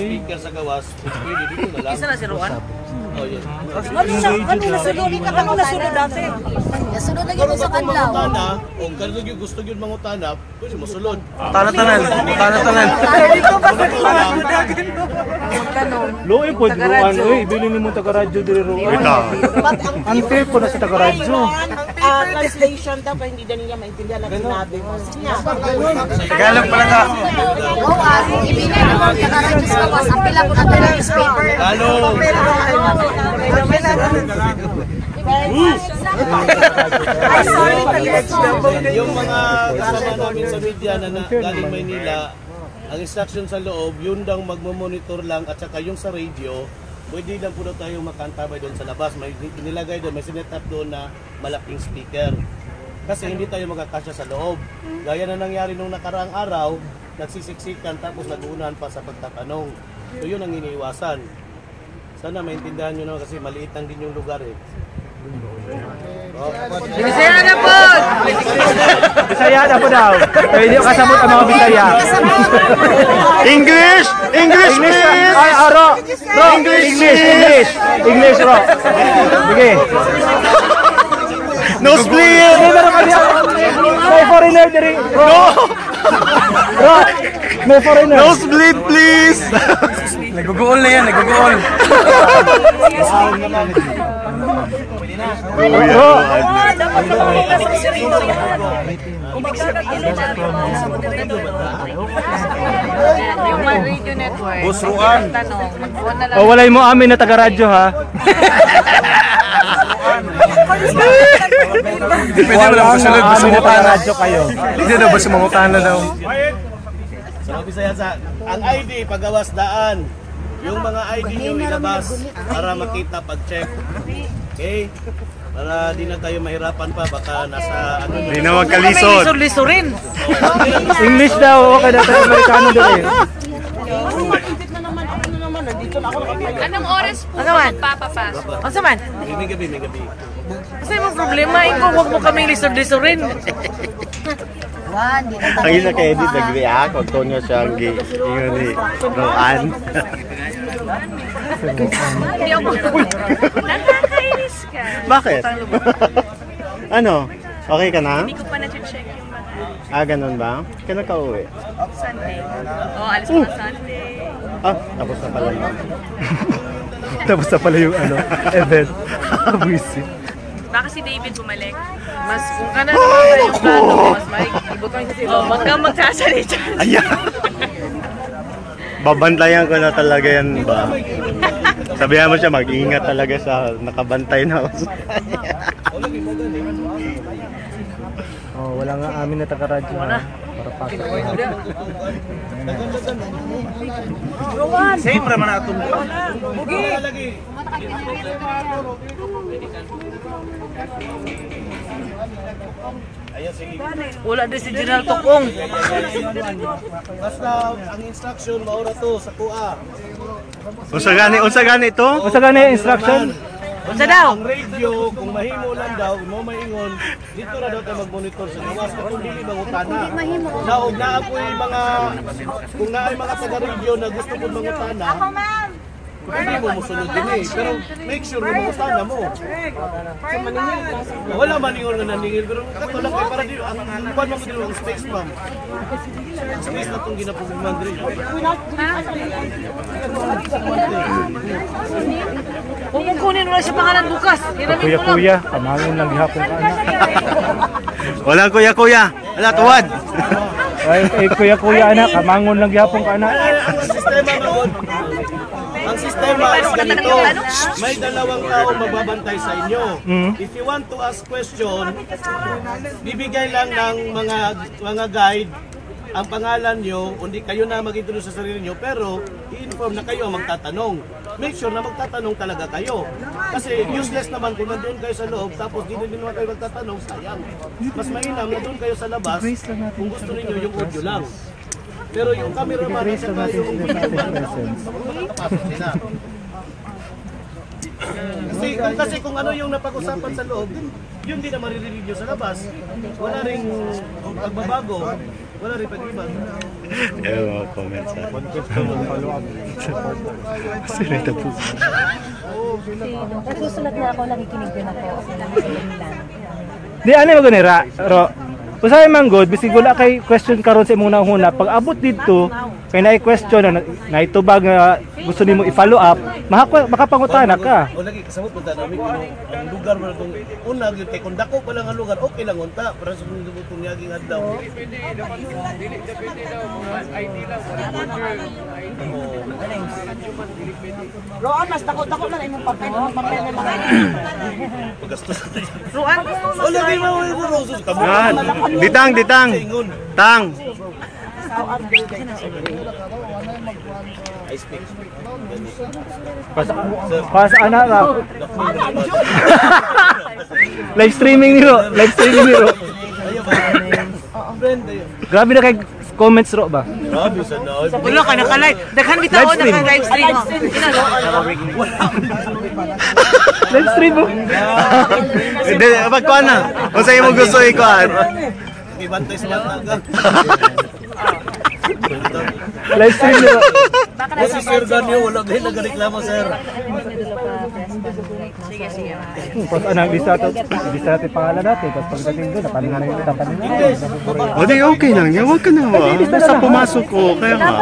speaker sa gawas, pwede dito na lang. Isa na si Juan? Oh, yun. Ano nasunod dati? Nasunod lagi mo sa kanlaw. Kung ganun yung gusto yun mangutana, pwede mo sulod. Tanan. Dito ka sa Loe po diruan, ibili nimo taga-radyo diri ro. Ante po na sa taga-radyo. Translation daw pa hindi niya maintindihan ang sinabi mo. Tagalog pala ka. Oo, ibili mo taga-radyo sa gawas. Ang pila po natin ang newspaper. Tagalog! Ay, sorry. Yung mga kasama namin sa media na galing Maynila, ang instruction sa loob, yun daw magmomonitor lang at saka yung sa radio, pwede lang po daw tayong makantabay doon sa labas. May inilagay doon, may sinet up doon na malaking speaker. Kasi hindi tayo magkakasya sa loob. Gaya na nangyari nung nakaraang araw, nagsisiksikan tapos naguunahan pa sa pagtatanong. So yun ang iniiwasan. Sana maintindihan nyo naman kasi maliit lang din yung lugar eh. Bisaya na po! Bisaya na po daw. Pwede kasabot ang mga Bisaya. English, please. Ay, aro. Bro, English, bro. Sige. No split. May foreigner diri. Bro, may foreigner. No split, please. Naguguol na yan, naguguol. Bro, Yung radio network. Busruan. oh, walay mo amin na taga-radyo ha. Depende mo lang kasunod ba sa Amin na mutana. taga-radyo kayo. Hindi na ba sa mga mutana daw? Sa Bisaya sa ang ID paggawas daan. Yung mga ID nyo ilabas para makita pag-check. Okay? Para di na tayo mahirapan pa baka nasa ano Hindi na magkalisod. Liso rin. English daw, okay na tayo Amerikano diri. Anong oras po Ano man? magpapapasok? Ano man? may gabi. Kasi mo problema, ikaw huwag mo kaming liso rin. Wan, di na Ang ina kay Edith nag-react kung tono siya ang ingon ni Roan. Hindi ako. Nakakainis ka. Bakit? Ano? Okay ka na? Hindi ko pa na-check yung mga Ganun ba? Kailan ka uwi? Sunday. Alis ko na Sunday. Tapos na pala yun. Tapos na pala yung event. Buisi. Baka si David bumalik. Mas kung ka na naman yung plano, mas maikibutan kasi Huwag kang magsasalita. Ayan! Babantayan ko na talaga yan ba? Sabihan mo siya, mag-ingat talaga sa nakabantay na ako. Oh, wala nga amin na taga-radyo ha. Para pasok. Same raman na itong wala din si General Tokong. Basta ang instruction maura to sa kuha. Unsa gani ito? Basta gani instruction. Unsa daw? Ang radio, kung mahimo lang daw, mo maingon, dito na daw tayo mag-monitor sa gawas kung dili mangutana. Naog na ako'y mga, kung naay mga taga-radio na gusto ko mangutana, hindi mo musunod din eh. Pero make sure na mangutana mo. Wala maningol na naningil, pero kato lang kayo para dito, ang kuwan mo dito ang space ma'am. Ang space na itong ginapuguman dito. Kung kukunin mo lang siya pangalan bukas. Hiramin mo lang. Kuya-kuya, kamangin lang gihapon ka na. Walang kuya-kuya. Wala, tuwad. Ay, kuya-kuya anak, kamangon lang gihapon ka na. Ang sistema is ganito, may dalawang tao magbabantay sa inyo. If you want to ask question, bibigay lang ng mga guide ang pangalan nyo, hindi kayo na mag-introduce sa sarili nyo, pero i-inform na kayo ang magtatanong. Make sure na magtatanong talaga kayo. Kasi useless naman kung nandun kayo sa loob, tapos di din naman kayo magtatanong, sayang. Mas mainam na doon kayo sa labas, kung gusto niyo yung audio lang. Pero yung cameraman at saka yung makakapasok nila. Kasi kung ano yung napag-usapan sa loob, yun din na maririnig nyo sa labas. Wala ring pagbabago. Wala rin pag-iba. Yung mga comments sa sila ito po. Nagsusulat na ako, nakikinig din ako. Di ano yung ganira, Ro? Usay man god, bisig wala kay question karon sa imong huna. Pag abot dito, kay naay question na itubag nga gusto nimo i-follow up, makapangutana ka. O lagi kasabot punta namin kung ang lugar mo kung una gyud kay kung dako pa lang ang lugar, okay lang unta para sa kung dubutong yaging adlaw. Roan, mas takot-takot na imong papel na mga Pagastos. Roan, O lagi mo rosos kamo. Yan. Ditang. Tang. I speak. Pas ana ra. Live streaming ni Ro. Ayo ba? Friend ayo. Grabe na kay comments Ro ba? Grabe sa na. Wala ka naka-live. Daghan bitaw Live stream. naka-live stream. Live stream mo. Hindi, magkuhan na. Kung sa'yo mo gusto ikuhan. Ibantay sa mata. Live stream ni Ro. Kasi Sir Ganyo, wala din nagreklamo, sir. Sige. Pas ana lista natin pangalan natin. Tapos pagdating doon, napanin na yung tapanin na. O di, okay lang yan. Huwag ka na. Basta pumasok ko. Kaya nga.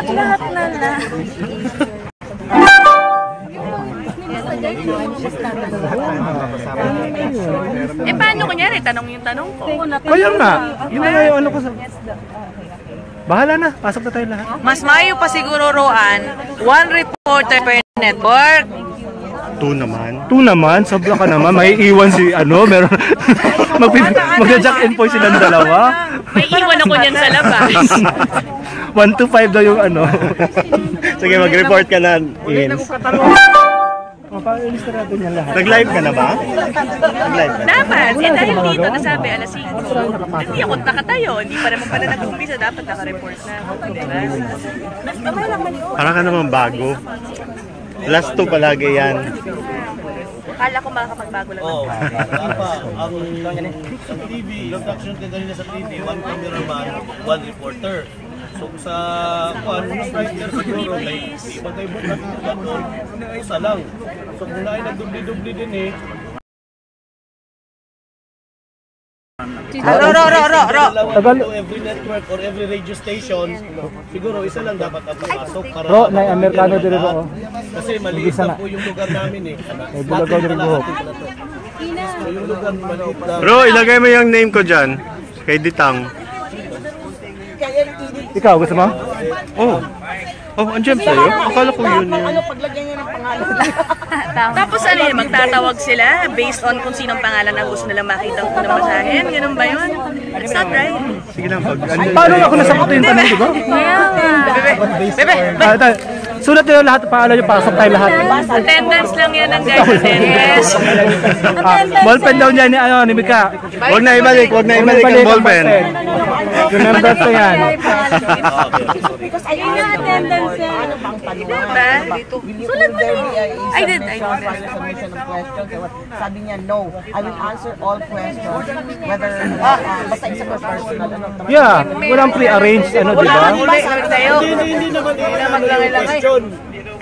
Paano kunyari? Tanong yung tanong ko. Kaya nga. Yun na nga yung ano ko sa... Bahala na. Pasok na tayo lahat. Mas mayo pa siguro Roan, one reporter per network. 2 naman. 2 naman, sobra ka naman. May iwan si ano, meron... Magja-jack and point silang dalawa. May iwan ako niyan sa labas. 1 to 5 daw yung ano. Sige, mag-report ka na. In. Papailista natin yan lahat. Nag-live ka na ba? Nag-live ka na? Dapat. Dahil dito nasabi alas 5. Hindi ako nakatayo. Hindi pa naman pala nag-umpisa. Dapat naka-report na ako. Diba? Parang ka naman bago. Last 2 palagi yan. Akala ko makakapagbago lang. Oo. Dapat ang TV, production ka ganina sa TV, 1 cameraman, 1 reporter. So sa writer siguro, iba kayo bukas doon, isa lang. So kung naay nagdubli-dubli din eh, Ro. to every network or every radio station, siguro isa lang dapat ang papasok para... Ro, na Amerikano din ro. Kasi maliit lang po yung lugar namin eh. Bulagaw din ro. So yung lugar maliit lang. Bro, ilagay mo yung name ko dyan. Kay Ditang. Ikaw, gusto mo? Oh. Oh, andyan sa'yo? Akala ko yun yun. Tapos ano yun, magtatawag sila based on kung sinong pangalan na gusto nilang makita kung unang basahin. Ganun ba yun? It's not right. Sige lang, pag andyan. Paano ako nasagot yung tanong, di ba? Bebe. Sulat nyo lahat, paano nyo, pasok tayo lahat. Attendance lang yan ang guys. Attendance. Ballpen daw niya ni, ni Mika. Huwag na ibalik ang ballpen. Yung numbers na yan. Because I asked the attendance. Ano bang tanong? Diba? Sulat mo na. I did. Submission of questions. Sabi niya, no. I will answer all questions. Whether, basta isa per personal. Yeah, walang pre-arranged, ano, di ba? Hindi naman yung question.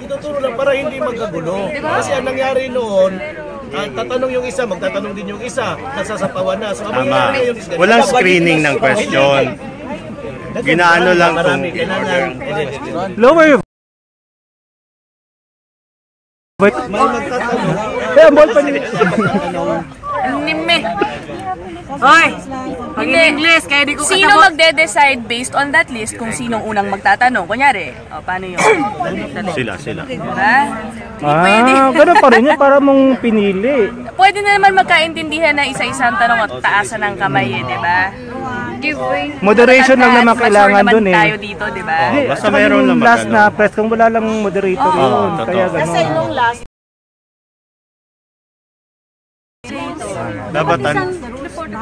Ituturo lang para hindi magkagulo. Kasi ang nangyari noon, tatanong yung isa, magtatanong din yung isa, nagsasapawan na. So, ang Tama. mangyayari ngayon is Walang screening ng question. Ginaano lang kung marami, kailangan edit. Lower your May magtatanong. kaya ballpen niya. Nime. Hoy. Pag English, kaya di ko Sino magde-decide based on that list kung sinong unang magtatanong? Kunyari, paano yun? Sila. Diba? Ganun pa rin yun, para mong pinili. Pwede na naman magkaintindihan na isa-isang tanong at taasan ng kamay eh, di ba? Moderation lang naman kailangan dun eh. tayo dito, di ba? Basta mayroon lang last magano. na press kung wala lang moderator yun. totoo. Kaya Kasi ganun. nung last, Dapat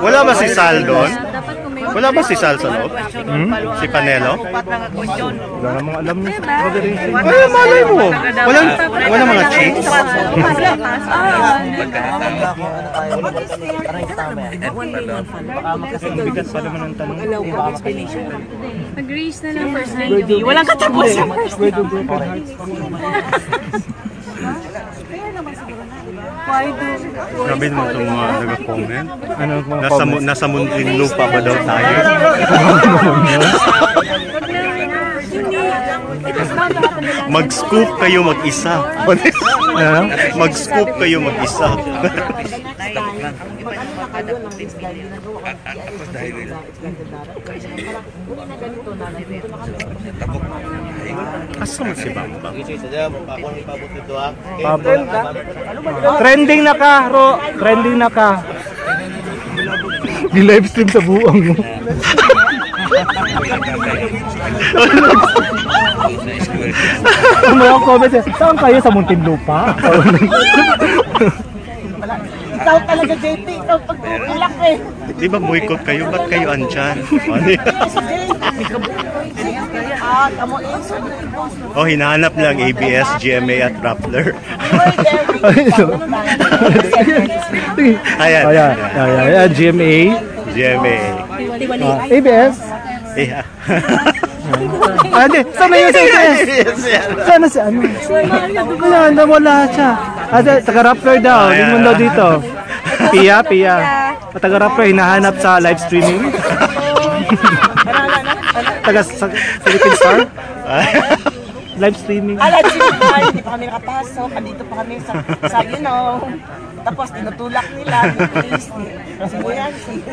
wala ba si Sal doon? Wala ba si Sal sa loob? Si Panelo? Wala namang alam niya sa moderation. Ay, malay mo. Walang mga chicks. Bigat pa naman ang tanong. Mag-raise na lang first lady. Walang katapos sa first Where do broken hearts come from? Grabe mo itong mga nag-comment. Ano mga comments? Nasa munting lupa ba daw tayo? Mag-scoop kayo mag-isa. Mag-scoop kayo mag-isa. Asa man si Bambang? Trending na ka, Ro. Trending na ka. Di-livestream sa buang mo. Ang mga comments, saan kayo sa Muntinlupa? Ikaw talaga, JP. Ikaw pagtutulak eh. Di ba boycott kayo? Ba't kayo andyan? Oh, hinahanap lang ABS, GMA at Rappler. Ayan. Ayan, GMA. GMA. ABS. Yeah. Hindi, sana yun sa ABS. Sana si ano? Wala siya. Taga-Rappler daw. Hindi mo daw dito. Pia. Taga-Rappler, hinahanap sa live streaming. Philippine Star. Live streaming. Live streaming. Hindi pa kami nakapasok. Andito pa kami sa tapos tinutulak nila. Si Boyan, si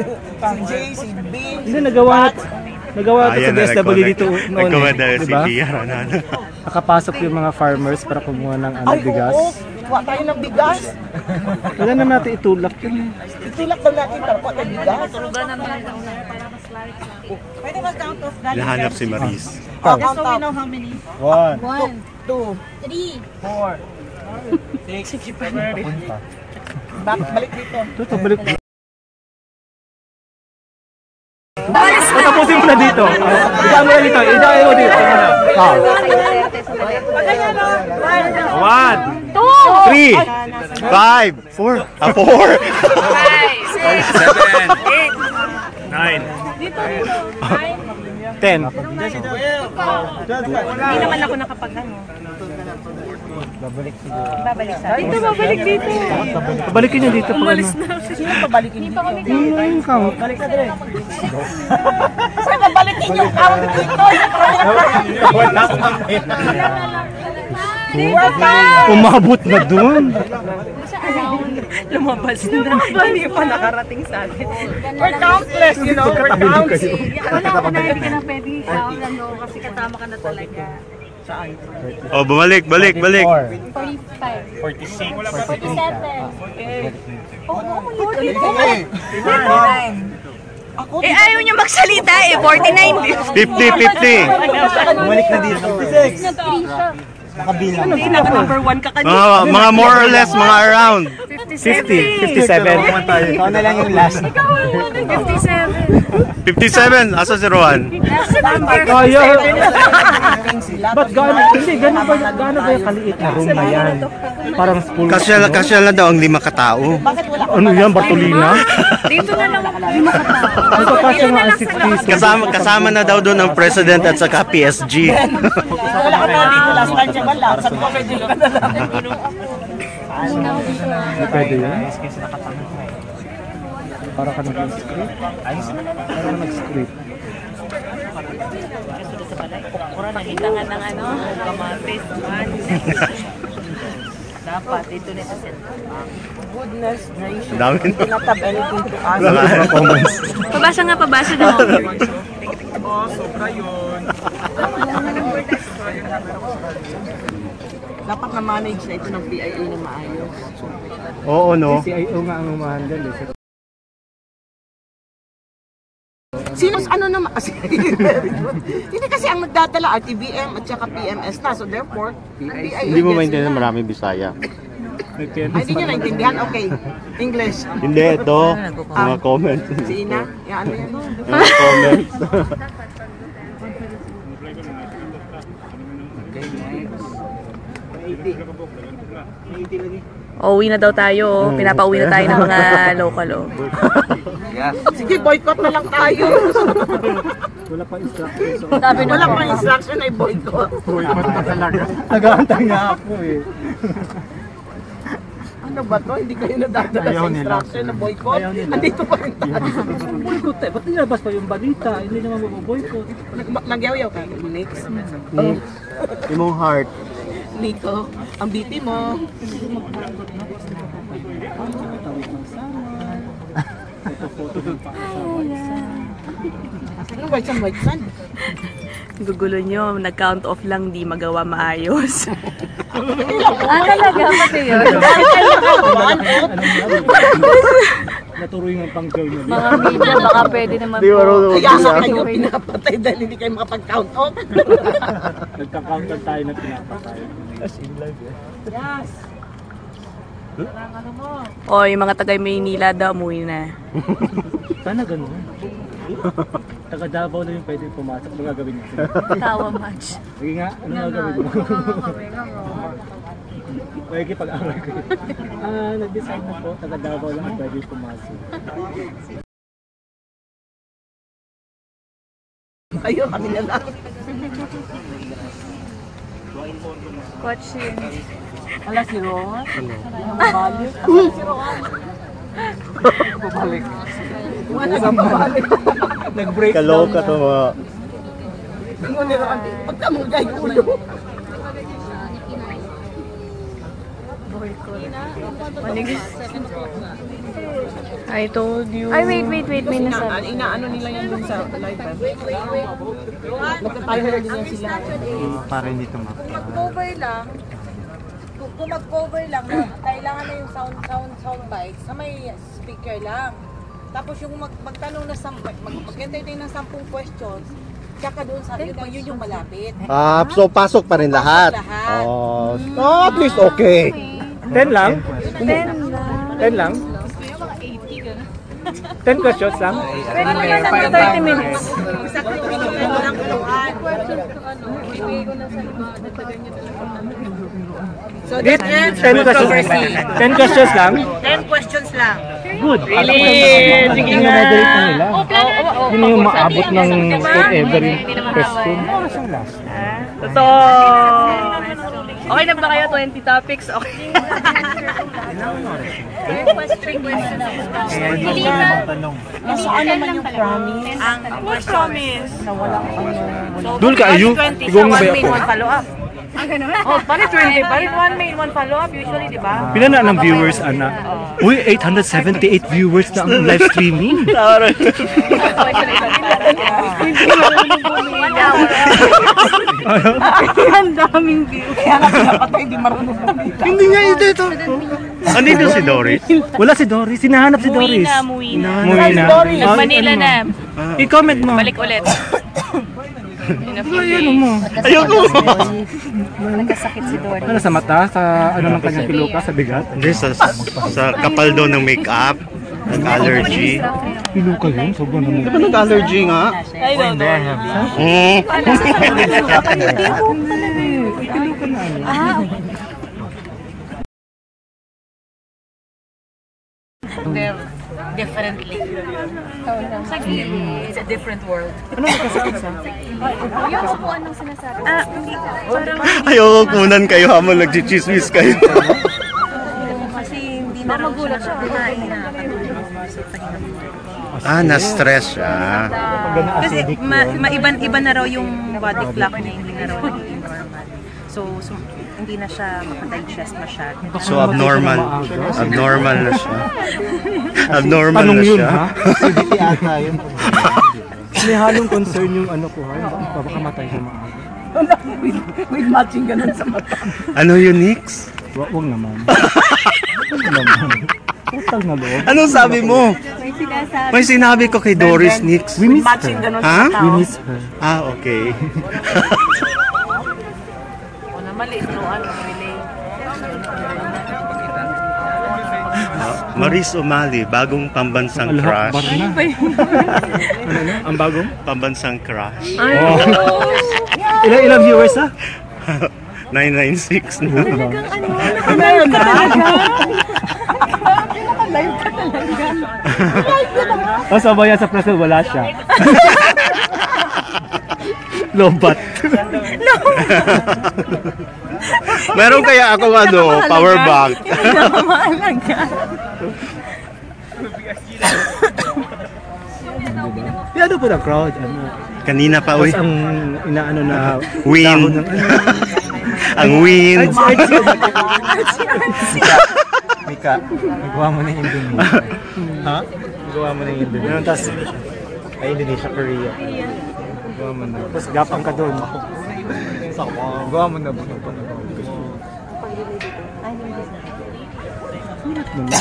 Jay, si Bing. Hindi, nagawa ito sa DSW dito noon. Nagawa na si diba? Pia. Nakapasok yung mga farmers para kumuha ng bigas. Oo. Kuha tayo ng bigas. Wala na natin itulak yun. Itulak daw natin para kuha tayo bigas. Nahanap si Maris. Count up. 1, 2, 3, 4, 6, 7. Balik dito. Ito, balik. Tapusin mo na dito. Idaan mo na dito. Idaan mo dito. 1, 2, 3, 5, 4. 4, 9, 10. Hindi naman ako nakapag-ano. Babalik dito. Pabalikin niyo dito. Sino pabalikin dito? Yung count. Sino pabalikin yung count dito? Umabot na dun. Lumabas na. Hindi pa nakarating sa atin. We're countless, you know? We're countless. wala ko na hindi ka na pwede kasi kasama ka na talaga. Oh, balik. 45. 46. 47. ulit. Ayaw niyo magsalita 49. 50. Bumalik na dito. 56. Hindi, naka-number 1 ka kanina. Mga more or less, mga around. 50. 57. Ikaw na lang yung last. 57. 57. Asa si Rowan? Kaya. Ba't gaano ba yung kaliit na room na yan? Parang school. Kasya lang daw ang 5 katao. Ano yan, Bartolina? Dito na lang. Ito kasya nga ang 60. Kasama na daw doon ang president at saka PSG. Wala ka na dito last time siya bala. Sabi ko pwede ka na lang. Pwede yan? Para ka nag-script? Para nag-script. Nakita nga ng kamatis. Dapat, dito na sa center. Goodness gracious. Dami Do not have anything to ask. Mga comments. Pabasa na mga viewers. Dapat na-manage na ito ng PIA na maayos. Oo, no? CIO nga ang umahandle eh. Sino ano naman kasi hindi kasi ang nagdadala RTBM at saka PMS na, so therefore PIA. Hindi mo maintindihan maraming Bisaya. Ay, hindi nyo naintindihan? Okay. English. Hindi, ito. Mga comments. Si Ina. Yan, ano yan? Mga comments. Uwi na daw tayo. Pinapauwi na tayo ng mga local. Sige, boycott na lang tayo. Wala pa instruction. So, Wala pang instruction ay boycott. boycott na talaga. Nag-aantay nga ako eh. Ano ba to? Hindi kayo nadadala sa instruction na boycott? Andito pa rin tayo. Boycott eh. Ba't nilabas pa yung balita? Hindi naman maboboycott. Nagyaw-yaw ka. Next. Imong heart. Nico, ang BP mo. Ano white sun, white sun? Gugulo nyo. Nag-count off lang, di magawa maayos. Talaga, pati yun. Naturoy ng pang-girl nyo. Mga media, baka pwede naman Di marunong Kaya sa mag-isa. kayo pinapatay dahil hindi kayo makapag-count off. Nagka-counter tayo na pinapatay. O, yung mga tagay Maynila daw, umuwi na. Sana ganun. Taga Davao na yung pwede pumasok. Ano gagawin niyo? tawa match. Sige nga, ano gagawin mo? Pwede pag-aral ko. Nag-decide na po, taga Davao lang ang pwede pumasok. Ayun, kami na lang. Coaching. Wala si Ron. Mabalik. Si Ron. Babalik. Wala kang babalik. Nag-break Kaloka to mga. Ingon ni Ron. Pagkamugay ulo. I told you. Ay, wait. May nasabi. Inaano nila yan dun sa live. Nagkatayo na din yan sila. Para hindi tumak. Mag-cover lang, kung mag-cover lang, kailangan na yung sound bites na may speaker lang. Tapos yung magtanong na mag-entertain ng 10 questions, tsaka doon sa yun yung malapit. So pasok pa rin lahat. Lahat. Oh, at least okay. 10 lang? 10 lang? 10 questions lang? Pwede naman ng 30 minutes. So, that's it. 10 questions. 10 questions lang? 10 questions lang. Good. Really? Sige nga. Nila. Yun yung maabot ng whatever yung question. Oras ang last. Totoo. Okay na ba kayo? 20 topics? Okay. Saan naman yung promise? What promise? Doon ka, ayun. 20 Siguro sa ba 1 main, 1 follow-up. Oh, palit 20. Palit 1 main, 1 follow-up usually, di ba? Pila na ng viewers, Ana? Uy, 878 viewers na ang live streaming. Ang daming views. Kaya nga pinapatay, di marunong bumita. Hindi nga ito. Andito si Doris. Wala si Doris. Sinahanap si Doris. Muwi na. Muwi na. Nag-Manila na. I-comment mo. Balik ulit. Ayun mo. Ayoko. Nagkasakit si Dory. Ano sa mata? Sa ano ng kanyang piluka? Sa bigat? Hindi, sa kapal daw ng makeup. Nag-allergy. Piluka yun? Sobrang naman. Di ba nag-allergy nga? I don't know. Piluka na ano. Differently. It's a different world. Ano nagkasakit sa? Yung upuan ng sinasabi. Ayoko kunan kayo habang nag-chismis kayo. Kasi hindi na Magulat siya. Na-stress siya. Kasi iba na raw yung body clock niya, hindi na raw naging normal. So hindi na siya makadigest masyado. So abnormal. Abnormal na siya. Abnormal Anong na yun, siya. ha? Acidity ata yun. May halong concern yung ano ko, ha? Baka matay siya maaga. With matching ganun sa mata. Ano yun, Nix? Wag naman. Wag naman. Total na loob. Anong sabi mo? May sinabi ko kay Doris, Nix. We miss Matching her. ganun Ha? sa tao. We miss her. Okay. O na mali, no, ano, relay. Maris Umali, bagong pambansang Alhak crush. bar na. Ang bagong? Pambansang crush. Oh. Ilang viewers ha? 996 na. Meron na. Live ka talaga. O sabayan sa preso, wala siya. Lombat. Meron kaya ako power bank. Mahalaga. Ano po na crowd? Ano? Kanina pa, uy. Tapos ang inaano na Wind. dahon ng ano. Ang wind. Mika, nagawa mo na yung Indonesia. Ha? Nagawa mo na yung Indonesia. Tapos, ay Indonesia, Korea. Nagawa mo na. Tapos gapang ka doon. Nagawa mo na. Sulat mo na.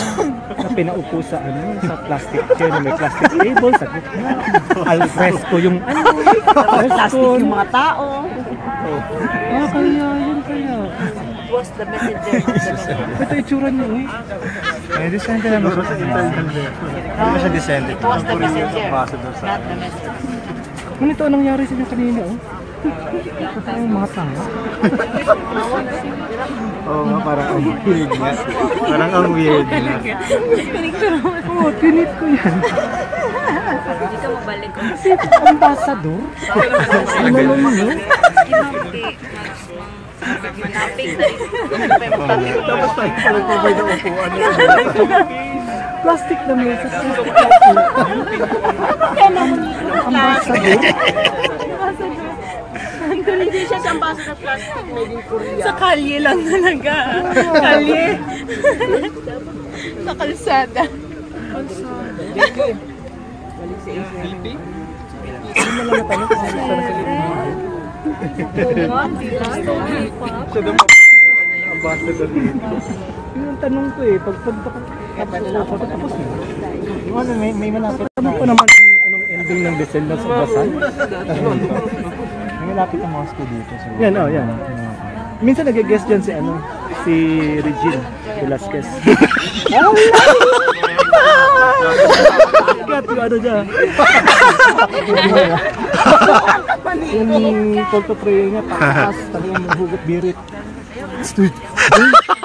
Na pinaupo sa sa plastic chair na may plastic table sa gitna. Alfresco yung Plastic yung mga tao. Kaya, yun kaya. Was the messenger. Ito itsura niyo eh. Ay, decente lang ako sa interview. Hindi ba siya decente? Was the messenger. Not the messenger. Ito anong nangyari sa inyo kanina oh? Ito yung mga tanga. Oo nga, parang ang weird nga. Parang ang weird nga. Oo, pinit ko yan. Hindi ka mabalik. Kasi ambassador? Ano naman mo? Manapig na rin. Tapos tayo pa nag-provide ng upuan. Plastic na mesa. Ambassador? Hindi siya sa ambassador plastic made in Korea. Sa kalye lang talaga. Kalye. Sa kalsada. Ambassador dito. Yung tanong ko eh, pag tapos na. Ano, may malapit na. Tanong ko naman kung anong ending ng December sa Basan. May malapit na mga school dito. So. Yan, yan. Minsan nag-guest dyan si Regine Velasquez. Gat yung ano dyan. Yung photo-prayer niya, takas, talagang hugot birit.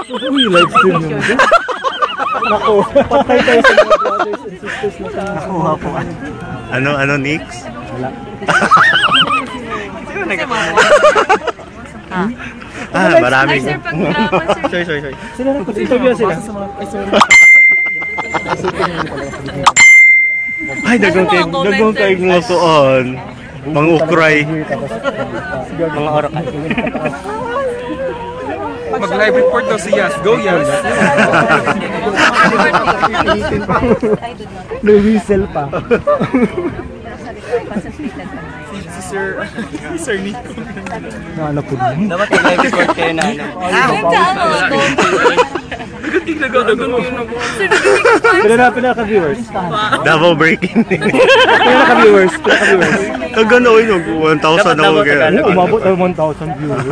Uy, live stream yun. Nako, patay tayo sa mga brothers and sisters na nakuha po. Ano, Nix? Wala. Maraming. Sorry. Sila na po, interview sila. Ay, dagong kayo ngusoon. Mga ukray. Mga orakan. Mag-live report daw si Yas. Go, Yas! Nag-whistle pa. Si Sir Nico. Ano po din? Dapat mag-live report kayo na ano. Pinaka-viewers. Double breaking. Pinaka-viewers. Kaganoon yung 1,000 ako kaya. Umabot ng 1,000 viewers.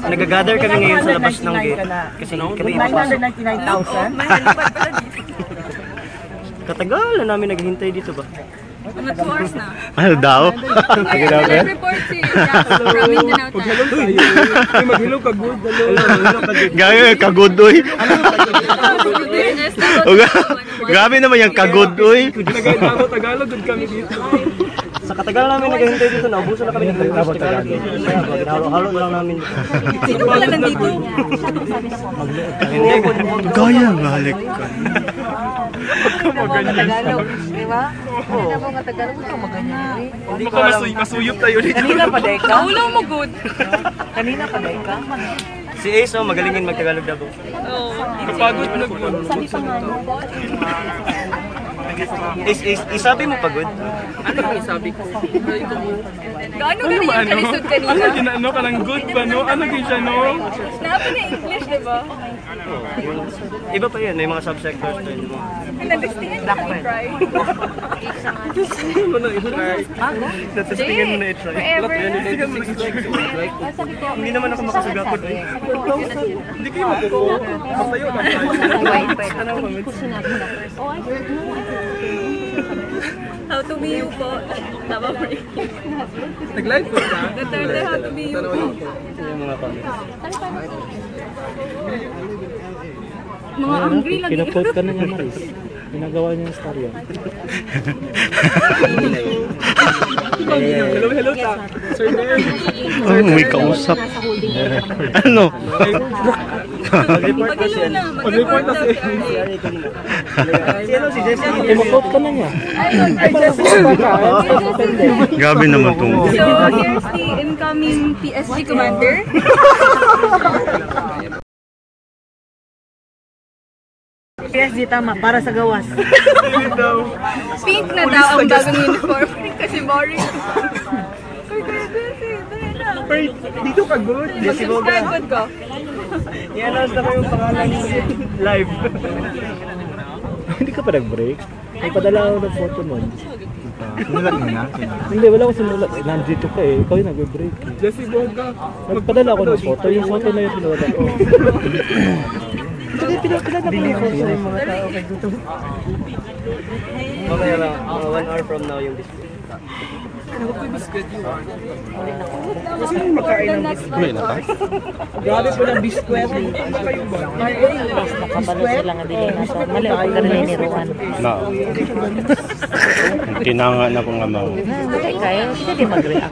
Nag-gather kami ngayon sa labas ng gate. Kasi kami ipapasok. 999,000? Katagal na namin naghihintay dito ba? Mga 2 hours na. Ano daw? Live report si Jack from Mindanao Town. Maghilog ka good. Gaya, kagudoy. Grabe naman yung kagudoy. Tagalog good kami dito. Sa katagal namin naghihintay dito, naubusan na kami ng Tagalog. Halo-halo lang namin. Sino pala nandito? Gaya, balik ka. Tagalog, di ba? Hindi na mga Tagalog, ito maganyan. Hindi ko masuyop tayo dito. Kanina pa, Deka? Kaulaw mo good. Kanina pa, Deka? Si Ace, magalingin mag-Tagalog daw. Oo. Kapagod mo nag-good. Sabi pa nga niya, Isabi mo pagod? Ano yung isabi ko? Gaano ka na yung kalisod kanina? Ano ka ng good ba, no? Ano yung siya, no? Nabi na English, di ba? Iba pa yan, may mga subsectors to yun. Nag-testingan ka na i-try. Ano mo na i-try? Natastingan mo na i-try. Forever. Hindi naman ako makasagot eh. Hindi kayo makukuha. Kapayo lang tayo. Ano ba? How to be you po. Tama po rin. Nag-live ko ka? Duterte, how to be you po. Yung mga comments. Mga angry lagi. Kina-quote ka na niya, Maris. Ginagawa niya yung story yan. Hello, hello, ta. Sir Derek. Oh, may kausap. Ano? Mag-report na siya. Mag-report na si Sino si Jessie? Kina-quote ka na niya. Grabe naman itong... So, here's the incoming PSG commander. PSG tama, para sa gawas. Pink na daw ang bagong uniform. Kasi boring. Dito ka good. Mag-subscribe ko. I-announce na ko yung pangalan live. Hindi ka pa nag-break? May padala ako ng photo mo. Sinulat mo na? Hindi, wala akong sinulat. Nandito ka eh. Ikaw yung nag-break. Jessie Boga. Nagpadala ako ng photo. Yung photo na yung sinulat ko. Sige, pinapilala ko yung photo ng mga tao kay Guto. Mamaya lang, 1 hour from now yung display. Ano ko yung biscuit yun? Kasi magkain ng biscuit. Grabe po ng biscuit. Ano kayo ba? Nakapalo sila nga dili na sa mali ang pagkarili ni Rowan. Na. Tinanga na kong amaw. Okay kayo, hindi di mag-react.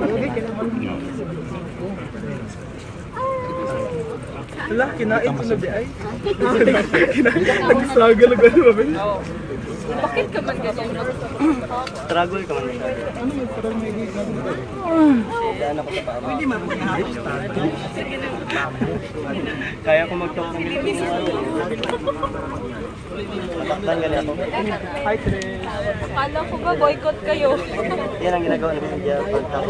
Wala, kinain ko na di ay. Nag-struggle ako ano ba? Bakit ka man ganyan? Struggle ka man. Kaya ko mag-talk ng Pilipino. Matakdan ka niya ako. Hi, Chris. Akala ko ba boycott kayo? Yan ang ginagawa ng media pag-talk.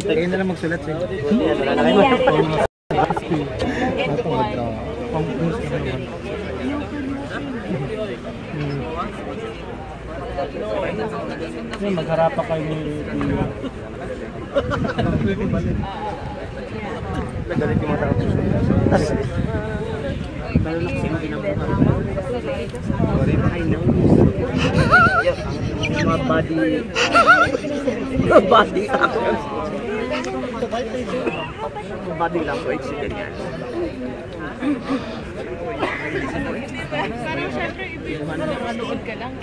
Kaya na lang magsulat siya. Yan, wala na kayo. Magharap pa kayo ni... Nagalit yung mga tao. Mga body ako. Body language si ganyan. Manood ka lang.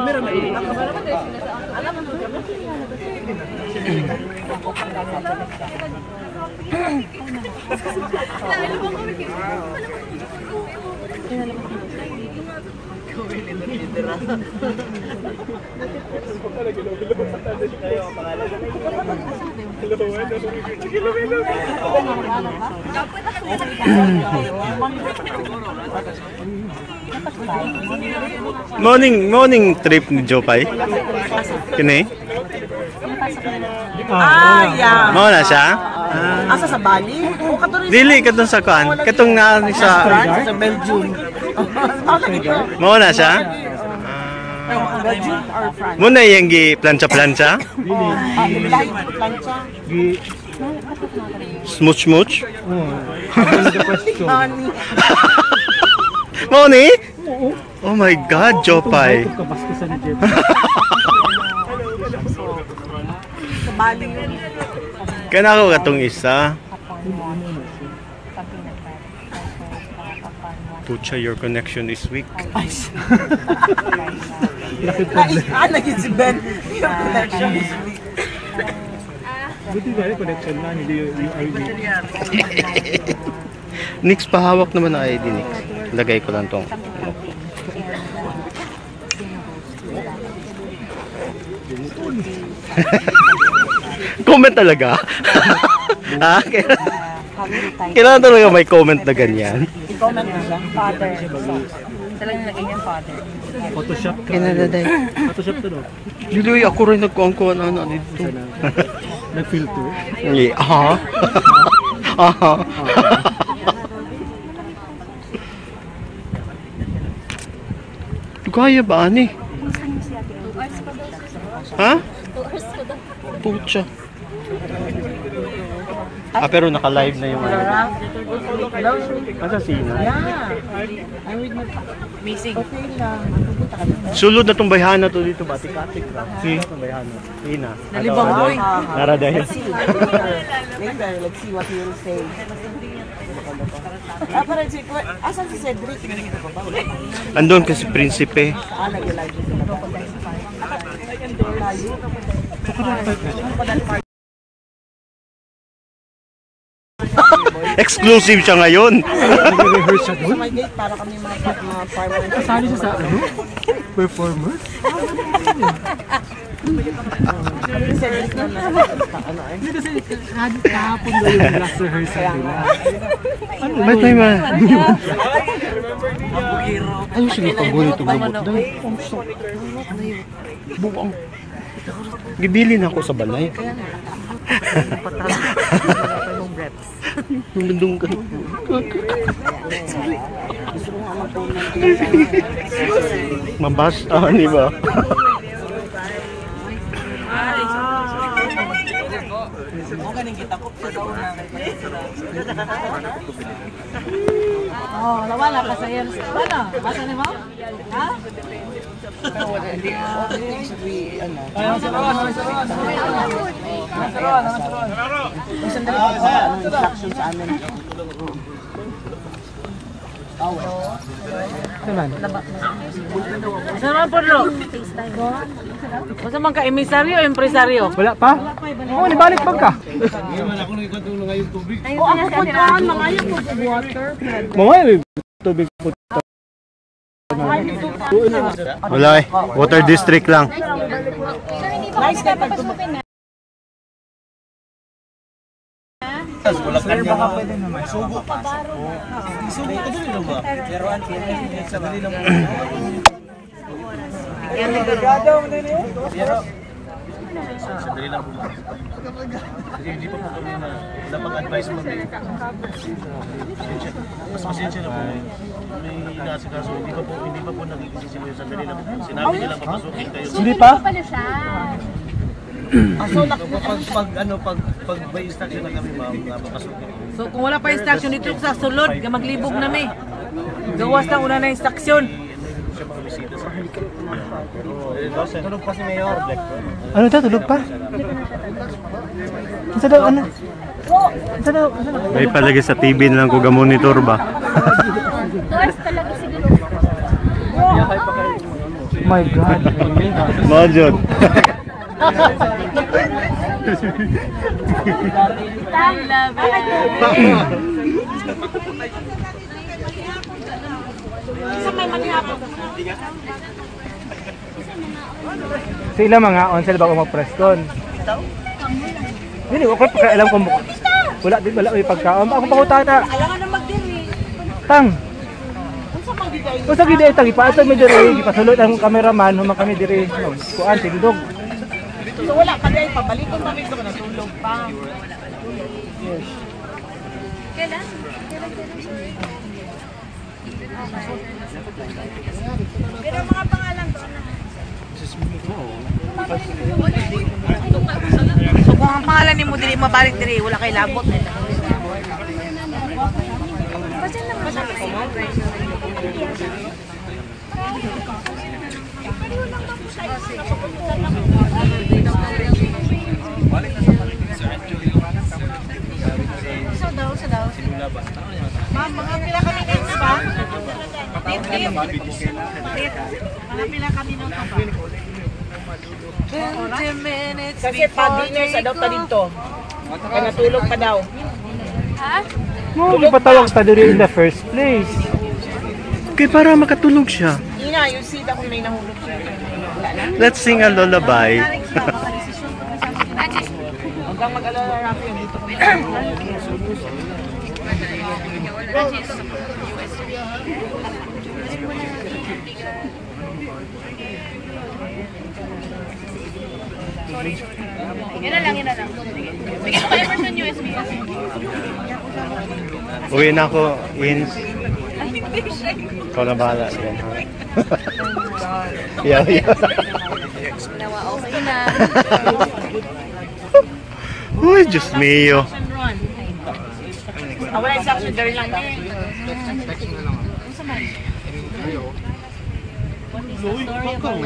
Meron na ilang. Alam mo, Morning trip ni Jopay. Kini? Yeah. Mao na siya? Asa sa Bali? O katuloy Dili katong sa kuan, katong na sa sa Belgium. mao na siya? Belgium or France? Mo na yang gi plancha-plancha? Lahi ko plancha. Smooch. Honey. Mo ni? Oh my God, Jopay. Kapaskasan ni Jeff. Sa Bali yun. Kana ko katong isa. Pucha, your connection is weak. Naging si Ben. Yung connection is weak. Buti ba yung connection na, hindi yung ID. Nix, pahawak naman ang ID, Nix. Lagay ko lang tong. Comment talaga? Ha? Kailangan talaga may comment na ganyan. I-comment mo siya. Father. Talagang lagay niya father. Photoshop ka. Kinadaday. Photoshop to, no? Juloy, ako rin nagkuhan-kuhan ano dito. Nag-filter. Yeah. Aha. Aha. Kaya ba, ani? Ha? Pucha. Pero naka-live na yung ano. Asa sina? Missing. Sulod na tong bayhana to dito, batik-atik lang. Si? Itong bayhana. Ina. Nalibang-boy. Nara dahil. Later, let's see what he will say. Parang si, asan si Cedric? Andun kasi prinsipe. Lagi-lagi sila. Exclusive siya ngayon. Nag-rehearse siya doon? Sa my gate, para kami mga farmer. Kasali siya sa ano? Performance? Si Cedric na ano eh. Hindi kasi kahapon na yung last rehearsal nila. Ba't may ma? Ano sige paborito mo doon? Buwang. Gibilin ako sa balay. Nandung ka. Mabasta, di ba? Oh, nawala ka sa yan. Wala, basta ni mo? Ha? Sandali pa sa instruction sa amin. Saan naman po, Ro? Basta man ka, emisaryo o empresaryo? Wala pa? Oo, nibalik pag ka. O, ako po dyan, mga ayaw po sa water. Mamaya may tubig po. Wala eh. Water district lang. Nice na pagtubok. Sir, baka pwede naman. Subo pa. Subo ka doon ba? Pero ang sa dali lang. Sandali lang po. Kasi hindi pa po kami na pag-advise mo. Mas pasensya na po. May inaasikaso. Hindi pa po nakikisisiyo. Sandali lang po. Sinabi nilang papasukin kayo. Hindi pa? So, pag may instruction na kami, mapapasukin. So kung wala pa instruction dito sa sulod, maglibog na may. Gawas na una na instruction. Tulog pa si Mayor. Ano ito? Tulog pa? Ano daw? Ano? Ano daw? May palagi sa TV na lang ko monitor ba? Oh my God. Majod. Sila mga on sila ba mag-press kon? Hindi, okay pa alam ko wala din wala may pagkaon. Ako pa ko tata. Alangan na magdiri. Tang. Unsa gid ay tang ipaatag mi diri, ipasulod ang cameraman human kami diri. Kuan tindog. So wala ka dahil pabalik ko kami ko natulog pa. Yes. Kailan? Pero mga pangalan doon na. So kung ang pangalan ni mo dili mabalik diri, wala kay labot. Sa daw. Ma'am, mga pila kami next ba? Mga pila kami nung pa. 20 minutes Kasi pa-dinner sa daw pa dito. Kaya natulog pa daw. Ha? Mo ipatawag ta diri in the first place. Okay, para makatulog siya. Ina, you see kung may nahulog siya. Wala na. Let's sing a lullaby. Hanggang mag-alala Rafi yung dito. Yan na lang. Bigyan ko kayo version USB. Uwi na ako, Ins. Ikaw na bahala. Yan, ha? Yeah. Nawa, okay na. Uy, Diyos mio. Wala yung section, gawin lang eh.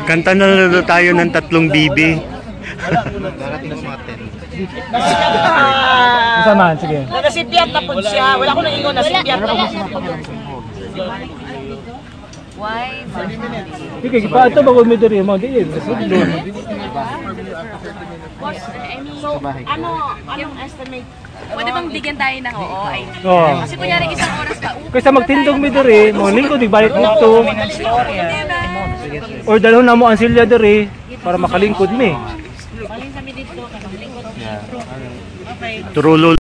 Kanta na lang tayo ng tatlong bibi. Samahan, sige. Nagasipiyat na po siya. Wala ko nang ingon na sipiyat na po. Why? Sige, paano ba kung may diri mo? Di yun. So, anong estimate? Pwede bang bigyan tayo ng oo ID? Oo. Kasi kunyari isang oras pa. Kaysa magtindog may diri, mo lingkod ibalik dito. Or dalawin na mo ang silya diri para makalingkod mi. Turulo.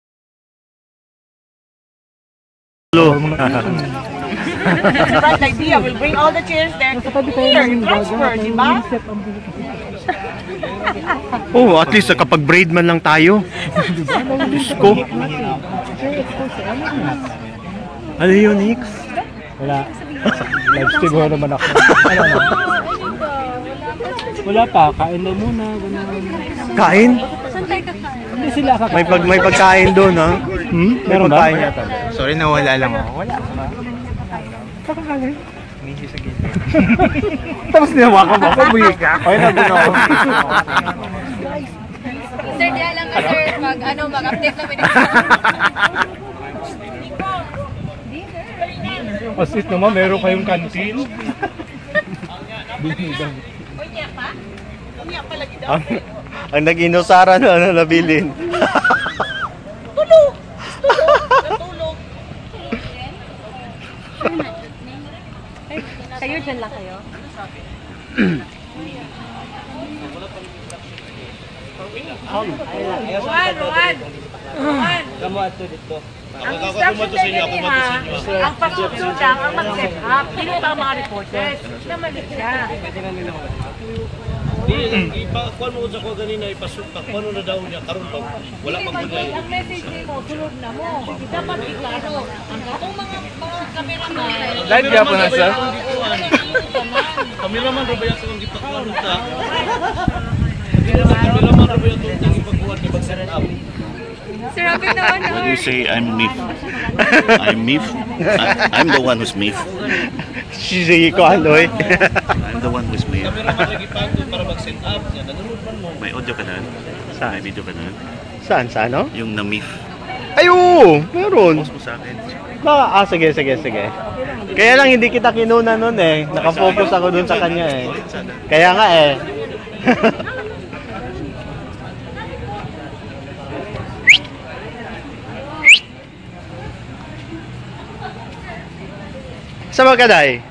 Bright idea. We'll bring all the chairs there. Here, in transfer, di ba? Oh, at least kapag braid man lang tayo. Diyos ko. Ano yun, Nix? Wala. Live stream ho naman ako. Ano na? Wala pa, kain daw muna. Ganun. Kain? Hindi sila kakain. May pagkain doon, ha? Meron ba? Pagkain yata. Sorry na wala lang ako. Wala. Kakakain. Tapos ninawakan mo ako, buhi ka. Okay na doon ako. Sir, diya lang ka sir. Mag-update kami dito. Asit naman, meron kayong kantin. Ang nag-inusara na nabilin. Tulog! Natulog! Kayo dyan lang kayo? Juan! Kamu ato dito. Ang instruction tayo niya, ang pagsusunod ang mag-set up. Hindi pa ang mga reporters. Namalik siya. Kuan mo sa ko ganina ipasupak. Kuno na daw niya karon ba? Wala pa gulay. Ang message mo, sulod na mo. Dapat iklaro. Ang mga cameraman. Live niya po na, sir. Kameraman ra ba yan sa kong gipakuan ta? Kameraman ra ba yan itong gipakuan ni mag-set up? Sir, happy naman na. When you say I'm Mif, I'm Mif. I'm the one who's Mif. Sige ko, Aloy. I'm the one who's Mif. Kameraman ra gipagod para mag-set up niya. Nanonood man mo. May audio ka na? Saan? May video ka na? Saan? Sa ano? Yung na Mif. Ay, oo! Meron. Post mo sa akin. Sige. Kaya lang hindi kita kinuna nun eh. Nakafocus ako dun sa kanya eh. Kaya nga eh. Sa Magkaday?